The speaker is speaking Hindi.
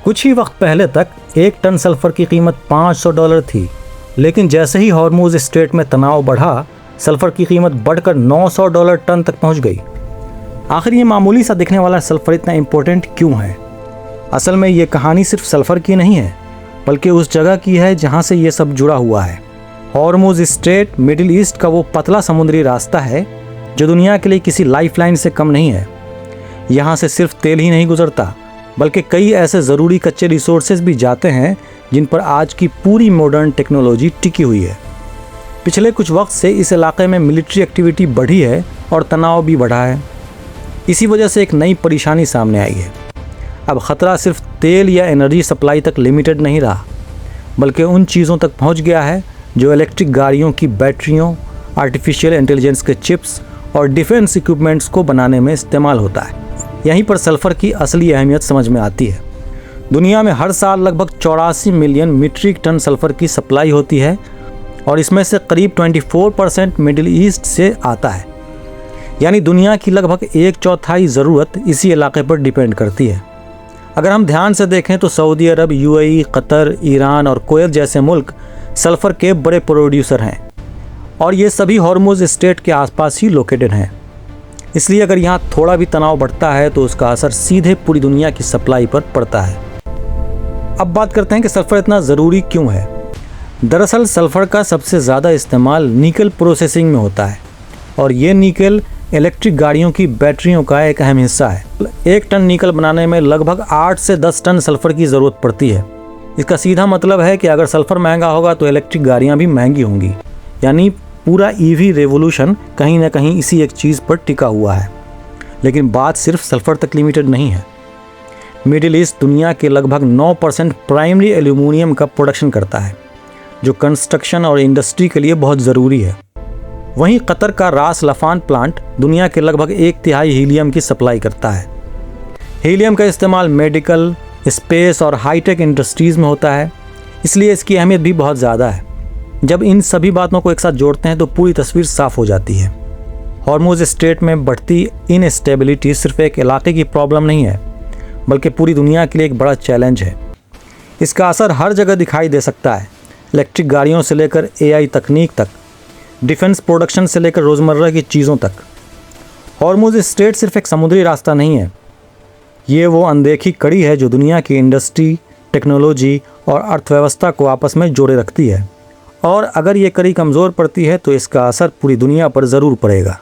कुछ ही वक्त पहले तक 1 टन सल्फर की कीमत $500 थी, लेकिन जैसे ही हॉर्मुज़ स्ट्रेट में तनाव बढ़ा, सल्फर की कीमत बढ़कर $900 टन तक पहुंच गई। आखिर ये मामूली सा दिखने वाला सल्फर इतना इम्पोर्टेंट क्यों है? असल में ये कहानी सिर्फ सल्फर की नहीं है, बल्कि उस जगह की है जहाँ से ये सब जुड़ा हुआ है। हॉर्मुज़ स्ट्रेट मिडिल ईस्ट का वो पतला समुद्री रास्ता है जो दुनिया के लिए किसी लाइफलाइन से कम नहीं है। यहाँ से सिर्फ तेल ही नहीं गुजरता, बल्कि कई ऐसे ज़रूरी कच्चे रिसोर्सेज भी जाते हैं जिन पर आज की पूरी मॉडर्न टेक्नोलॉजी टिकी हुई है। पिछले कुछ वक्त से इस इलाके में मिलिट्री एक्टिविटी बढ़ी है और तनाव भी बढ़ा है। इसी वजह से एक नई परेशानी सामने आई है। अब ख़तरा सिर्फ तेल या एनर्जी सप्लाई तक लिमिटेड नहीं रहा, बल्कि उन चीज़ों तक पहुंच गया है जो इलेक्ट्रिक गाड़ियों की बैटरियों, आर्टिफिशियल इंटेलिजेंस के चिप्स और डिफेंस इक्विपमेंट्स को बनाने में इस्तेमाल होता है। यहीं पर सल्फ़र की असली अहमियत समझ में आती है। दुनिया में हर साल लगभग 84 मिलियन मीट्रिक टन सल्फ़र की सप्लाई होती है और इसमें से करीब 24% मिडिल ईस्ट से आता है। यानी दुनिया की लगभग 1/4 ज़रूरत इसी इलाके पर डिपेंड करती है। अगर हम ध्यान से देखें तो सऊदी अरब, यूएई, कतर, ईरान और कुवैत जैसे मुल्क सल्फ़र के बड़े प्रोड्यूसर हैं और ये सभी हॉर्मुज़ स्ट्रेट के आसपास ही लोकेटेड हैं। इसलिए अगर यहाँ थोड़ा भी तनाव बढ़ता है तो उसका असर सीधे पूरी दुनिया की सप्लाई पर पड़ता है। अब बात करते हैं कि सल्फ़र इतना ज़रूरी क्यों है। दरअसल सल्फ़र का सबसे ज़्यादा इस्तेमाल निकल प्रोसेसिंग में होता है और ये निकल इलेक्ट्रिक गाड़ियों की बैटरियों का एक अहम हिस्सा है। 1 टन निकल बनाने में लगभग 8 से 10 टन सल्फ़र की ज़रूरत पड़ती है। इसका सीधा मतलब है कि अगर सल्फ़र महंगा होगा तो इलेक्ट्रिक गाड़ियाँ भी महंगी होंगी। यानी पूरा ईवी रेवोल्यूशन कहीं ना कहीं इसी एक चीज़ पर टिका हुआ है। लेकिन बात सिर्फ सल्फ़र तक लिमिटेड नहीं है। मिडिल ईस्ट दुनिया के लगभग 9% प्राइमरी एल्यूमिनियम का प्रोडक्शन करता है, जो कंस्ट्रक्शन और इंडस्ट्री के लिए बहुत ज़रूरी है। वहीं कतर का रास लफान प्लांट दुनिया के लगभग 1/3 हीलियम की सप्लाई करता है। हीलियम का इस्तेमाल मेडिकल, स्पेस और हाईटेक इंडस्ट्रीज़ में होता है, इसलिए इसकी अहमियत भी बहुत ज़्यादा है। जब इन सभी बातों को एक साथ जोड़ते हैं तो पूरी तस्वीर साफ हो जाती है। हॉर्मुज़ स्ट्रेट में बढ़ती इनस्टेबिलिटी सिर्फ एक इलाके की प्रॉब्लम नहीं है, बल्कि पूरी दुनिया के लिए एक बड़ा चैलेंज है। इसका असर हर जगह दिखाई दे सकता है, इलेक्ट्रिक गाड़ियों से लेकर AI तकनीक तक, डिफेंस प्रोडक्शन से लेकर रोज़मर्रा की चीज़ों तक। हॉर्मुज़ स्ट्रेट सिर्फ एक समुद्री रास्ता नहीं है, ये वो अनदेखी कड़ी है जो दुनिया की इंडस्ट्री, टेक्नोलॉजी और अर्थव्यवस्था को आपस में जोड़े रखती है। और अगर ये कड़ी कमज़ोर पड़ती है तो इसका असर पूरी दुनिया पर ज़रूर पड़ेगा।